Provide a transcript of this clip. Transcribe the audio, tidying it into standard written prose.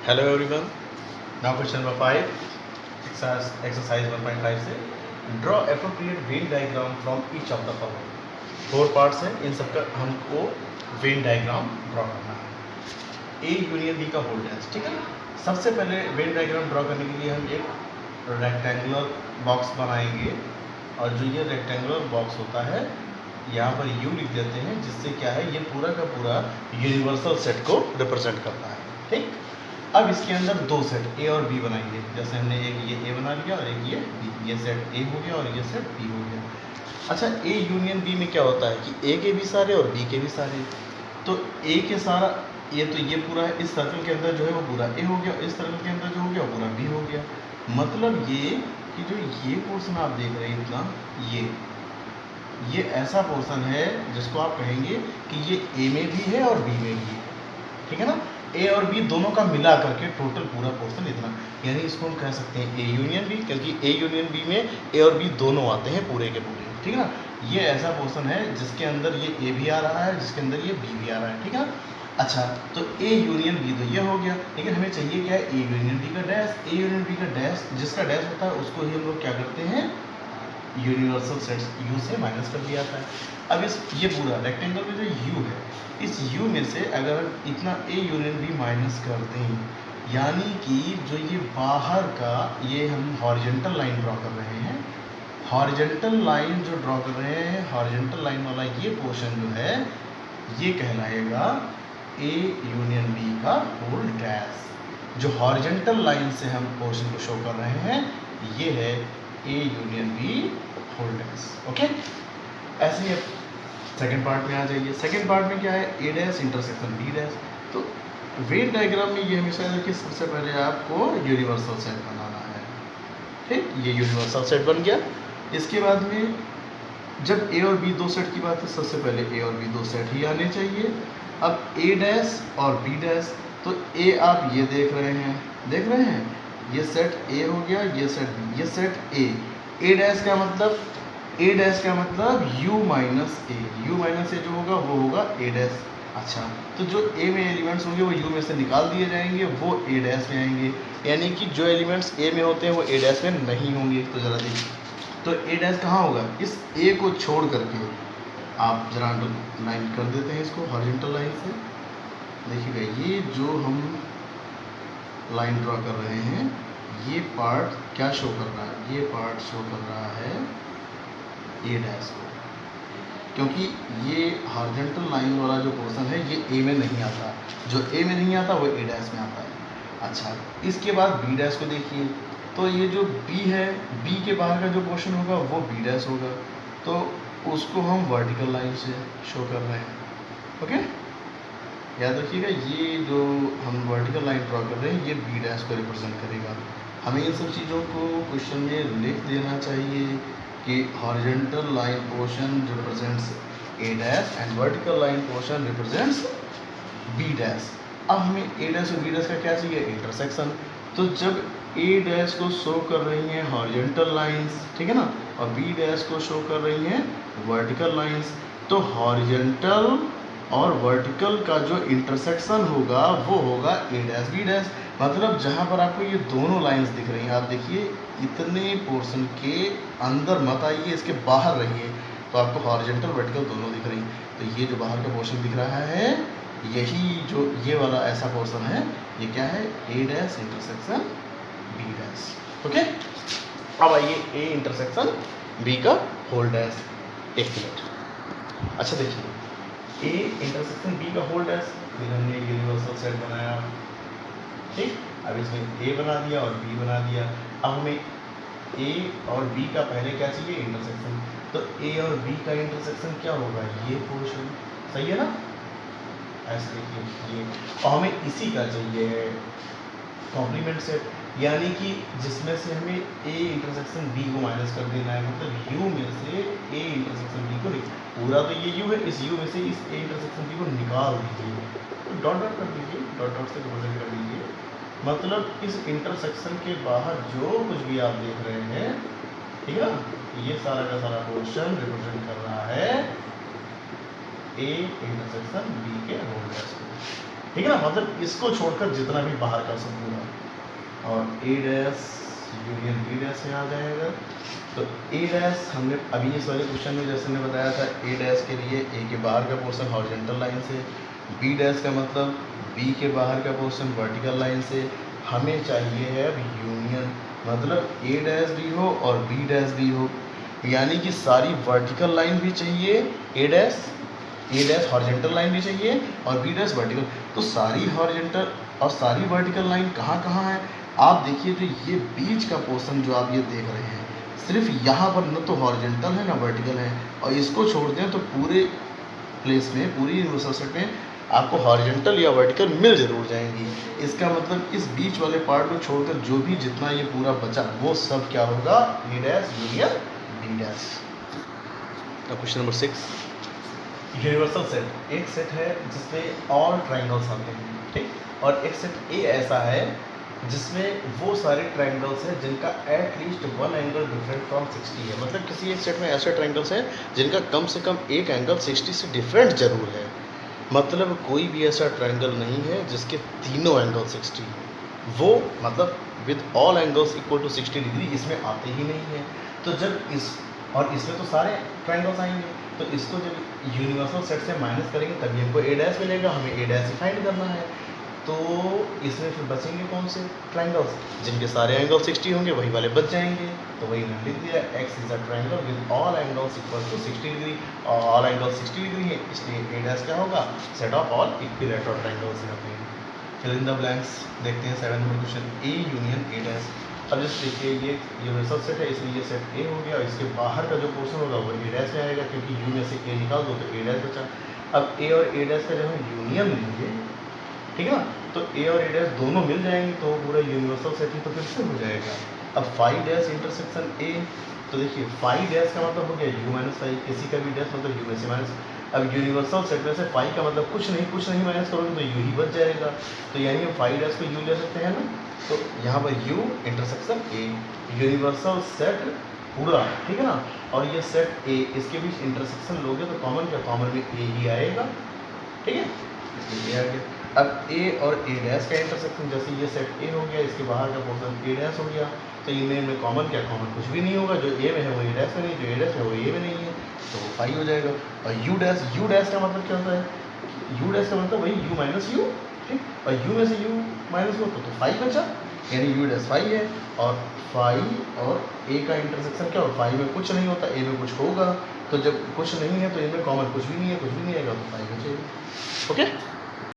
Hello everyone. Now question number 5, exercise 1.5 से draw appropriate Venn diagram from each of the following. 4 parts हैं, इन सबका हमको Venn diagram draw करना है. A union B का whole dash, ठीक है ना. सबसे पहले Venn diagram draw करने के लिए हम एक रेक्टेंगुलर बॉक्स बनाएंगे और जो ये रेक्टेंगुलर बॉक्स होता है यहाँ पर U लिख देते हैं, जिससे क्या है ये पूरा का पूरा यूनिवर्सल सेट को रिप्रेजेंट करता है. ठीक. अब इसके अंदर दो सेट ए और बी बनाएंगे. जैसे हमने एक ये ए बना लिया और एक ये बी. ये सेट ए हो गया और ये सेट बी हो गया. अच्छा, ए यूनियन बी में क्या होता है कि ए के भी सारे और बी के भी सारे. तो ए के सारा ये तो ये पूरा है, इस सर्कल के अंदर जो है वो पूरा ए हो गया, इस सर्कल के अंदर जो हो गया वो पूरा बी हो गया. मतलब ये कि जो ये पोर्शन आप देख रहे हैं इतना, ये ऐसा पोर्शन है जिसको आप कहेंगे कि ये ए में भी है और बी में भी है. ठीक है ना. ए और बी दोनों का मिला करके टोटल पूरा पोर्शन इतना, यानी इसको हम कह सकते हैं ए यूनियन बी, क्योंकि ए यूनियन बी में ए और बी दोनों आते हैं पूरे के पूरे. ठीक है ना. ये ऐसा पोर्शन है जिसके अंदर ये ए भी आ रहा है, जिसके अंदर ये बी भी आ रहा है. ठीक है. अच्छा, तो ए यूनियन बी तो ये हो गया, लेकिन हमें चाहिए क्या है, ए यूनियन बी का डैश. ए यूनियन बी का डैश, जिसका डैश होता है उसको ही हम लोग क्या करते हैं, यूनिवर्सल सेट्स यू से माइनस कर दिया जाता है. अब इस ये पूरा रेक्टेंगल में जो यू है, इस यू में से अगर हम इतना ए यूनियन बी माइनस कर दें, यानी कि जो ये बाहर का ये हम हॉरिजॉन्टल लाइन ड्रॉ कर रहे हैं, हॉरिजॉन्टल लाइन जो ड्रॉ कर रहे हैं, हॉरिजॉन्टल लाइन वाला ये पोर्शन जो है ये कहलाएगा ए यूनियन बी का होल डैश. जो हॉरिजॉन्टल लाइन से हम पोर्शन को शो कर रहे हैं ये है A union B whole dash. Okay. ऐसे ही सेकेंड पार्ट में आ जाइए. सेकेंड पार्ट में क्या है, A dash intersection B dash. तो वेन डायग्राम में ये हमेशा देखिए सबसे पहले आपको यूनिवर्सल सेट बनाना है. ठीक. ये यूनिवर्सल सेट बन गया. इसके बाद में जब ए और बी दो सेट की बात है, सबसे पहले ए और बी दो सेट ही आने चाहिए. अब ए डैश और बी डैश, तो ए आप ये देख रहे हैं, ये सेट ए हो गया, ये सेट बी, ये सेट ए. ए डैश का मतलब, ए डैश का मतलब u minus A. U minus A जो होगा वो होगा ए डैश. अच्छा, तो जो ए में एलिमेंट्स होंगे वो यू में से निकाल दिए जाएंगे, वो ए डैश में आएंगे. यानी कि जो एलिमेंट्स ए में होते हैं वो ए डैश में नहीं होंगे. तो ज़रा देखिए, तो ए डैश कहाँ होगा, इस ए को छोड़ करके आप जरा लाइन कर देते हैं इसको हॉरिजॉन्टल लाइन से. देखिएगा ये जो हम लाइन ड्रॉ कर रहे हैं ये पार्ट क्या शो कर रहा है, ये पार्ट शो कर रहा है ए डैश को, क्योंकि ये हॉरिजॉन्टल लाइन वाला जो पोर्शन है ये ए में नहीं आता. जो ए में नहीं आता वो ए डैश में आता है. अच्छा, इसके बाद बी डैश को देखिए, तो ये जो बी है, बी के बाहर का जो पोर्शन होगा वो बी डैश होगा, तो उसको हम वर्टिकल लाइन से शो कर रहे हैं. ओके. याद रखिएगा ये जो हम वर्टिकल लाइन ड्रॉ कर रहे हैं ये बी डैश को रिप्रेजेंट करेगा. हमें इन सब चीज़ों को क्वेश्चन में लिख देना चाहिए कि horizontal line portion represents A dash and vertical line portion represents B dash. अब हमें ए डैश और बी डैश का क्या चाहिए, इंटरसेक्शन. तो जब ए डैश को शो कर रही हैं हॉरिजॉन्टल लाइंस, ठीक है ना, और बी डैश को शो कर रही हैं वर्टिकल लाइंस, तो हॉरिजॉन्टल और वर्टिकल का जो इंटरसेक्शन होगा वो होगा ए डैश बी डैश. मतलब जहाँ पर आपको ये दोनों लाइंस दिख रही हैं, आप देखिए इतने पोर्शन के अंदर मत आइए, इसके बाहर रहिए, तो आपको हॉरिजॉन्टल वर्टिकल दोनों दिख रही हैं. तो ये जो बाहर का पोर्शन दिख रहा है यही जो ये वाला ऐसा पोर्शन है, ये क्या है, A dash intersection B dash. Okay. अब आइए ए इंटरसेक्शन बी का होल डैश. एक मिनट. अच्छा देखिए, ए इंटरसेक्शन बी का होल डैश, फिर हमने यूनिवर्सल सेट बनाया. ठीक. अब इसमें ए बना दिया और बी बना दिया. अब हमें ए और बी का पहले क्या चाहिए, इंटरसेक्शन. तो ए और बी का इंटरसेक्शन क्या होगा, ये पोर्शन. सही है ना. ऐसे देखिए ये, और हमें इसी का चाहिए कॉम्प्लीमेंट सेट, यानी कि जिसमें से हमें ए इंटरसेक्शन बी को माइनस कर देना है. मतलब यू में से ए इंटरसेक्शन बी को, पूरा तो ये यू है, इस यू में से इस ए इंटरसेक्शन बी को निकाल दीजिए. तो डॉट डॉट कर दीजिए, डॉट डॉट से रिप्रेजेंट कर दीजिए. मतलब इस इंटरसेक्शन के बाहर जो कुछ भी आप देख रहे हैं, ठीक है ना, ये सारा का सारा पोर्शन रिप्रेजेंट कर रहा है ए इंटरसेक्शन बी के होल डैश को. ठीक है ना, मतलब इसको छोड़कर जितना भी बाहर का सब पूरा, और ए डैश यूनियन बी डैश में आ जाएगा। तो ए डैश हमने अभी इस वाले क्वेश्चन में जैसे मैंने बताया था, ए डैश के लिए ए के बाहर का पोर्शन हॉरिजॉन्टल लाइन से, बी डैश का मतलब बी के बाहर का पोर्शन वर्टिकल लाइन से। हमें चाहिए है अब यूनियन, मतलब ए डैश भी हो और बी डैश भी हो, यानी कि सारी वर्टिकल लाइन भी चाहिए, ए डैश हॉरिजॉन्टल लाइन भी चाहिए और बी डैश वर्टिकल। तो सारी हॉरिजॉन्टल और सारी वर्टिकल लाइन कहाँ कहाँ है, आप देखिए जो ये बीच का पोर्शन जो आप ये देख रहे हैं, सिर्फ यहाँ पर न तो हॉरिजॉन्टल है ना वर्टिकल है, और इसको छोड़ दें तो पूरे प्लेस में, पूरी यूनिवर्सल सेट में आपको हॉरिजॉन्टल या वर्टिकल मिल जरूर जाएंगी। इसका मतलब इस बीच वाले पार्ट को छोड़कर जो भी जितना ये पूरा बचा वो सब क्या होगा, A dash union B dash. Question number 6, universal set एक सेट है जिसमें ऑल ट्रायंगल्स आते हैं, ठीक, और एक सेट ए ऐसा है जिसमें वो सारे ट्रायंगल्स हैं जिनका at least one angle different from 60 है। मतलब किसी एक सेट में ऐसे ट्रायंगल्स हैं जिनका कम से कम एक एंगल 60 से डिफरेंट जरूर है। मतलब कोई भी ऐसा ट्रायंगल नहीं है जिसके तीनों एंगल 60, वो मतलब with all angles equal to 60 degree इसमें आते ही नहीं है। तो जब इस और इसमें तो सारे ट्रायंगल्स आएंगे, तो इसको जब यूनिवर्सल सेट से माइनस करेंगे तभी हमको ए डैश मिलेगा, हमें ए डैश फाइंड करना है। तो इसमें फिर बचेंगे कौन से ट्रायंगल्स, जिनके सारे एंगल 60 होंगे वही वाले बच जाएंगे। तो वही मैंने लिख दिया, X is a triangle with all angles equal to 60 degree, और ऑल एंगल 60 डिग्री है, इसलिए ए डैश क्या होगा, set of all equilateral triangles हैं अपने। फिल इन द ब्लैंक्स देखते हैं 7 number question, A union A dash. अब जैसे देखिए ये यूनिवर्सल सेट है, इसलिए ये सेट ए हो गया, और इसके बाहर का जो पोर्शन होगा वो ए डैश में आएगा, क्योंकि यू में से ए निकाल दो तो ए डैश बचा। अब ए और ए डैश का जब हम यूनियन लेंगे, ठीक है ना, तो ए और ए डैश दोनों मिल जाएंगे तो पूरा यूनिवर्सल सेट ही तो फिर से हो जाएगा। अब फाई डैश इंटरसेक्शन ए, तो देखिए फाई डैश का मतलब हो गया यू माइनस फाई, किसी का भी डैश मतलब यू में से माइनस। अब यूनिवर्सल सेट में से फाई का मतलब कुछ नहीं माइनस करोगे तो यू ही बच जाएगा, तो यानी हम फाई डैश को यू ले सकते हैं ना, तो यहाँ पर you intersection A, universal set पूरा, ठीक है ना, और ये सेट ए, इसके बीच इंटरसेक्शन लोगे तो कॉमन क्या, कॉमन में ए ही आएगा, ठीक है, इसलिए आ गया। अब ए और ए डैश का इंटरसेक्शन, जैसे ये सेट ए हो गया, इसके बाहर का पोर्शन ए डैश हो गया, तो इनमें कॉमन क्या, कॉमन कुछ भी नहीं होगा, जो ए में है वो ए डैश में नहीं, जो ए डैश में वो ए में नहीं है, तो वो फाई हो जाएगा। और यू डैश का मतलब क्या होता है, यू डैश का मतलब वही यू माइनस यू, ठीक, और यू में से यू माइनस हो तो फाई बचा, यानी यू डैश फाई है, और फाई और ए का इंटरसेक्शन क्या हो, फाई में कुछ नहीं होता, ए में कुछ होगा, तो जब कुछ नहीं है तो इनमें कॉमन कुछ भी नहीं है, कुछ भी नहीं आएगा तो फाई बचेगा। ओके।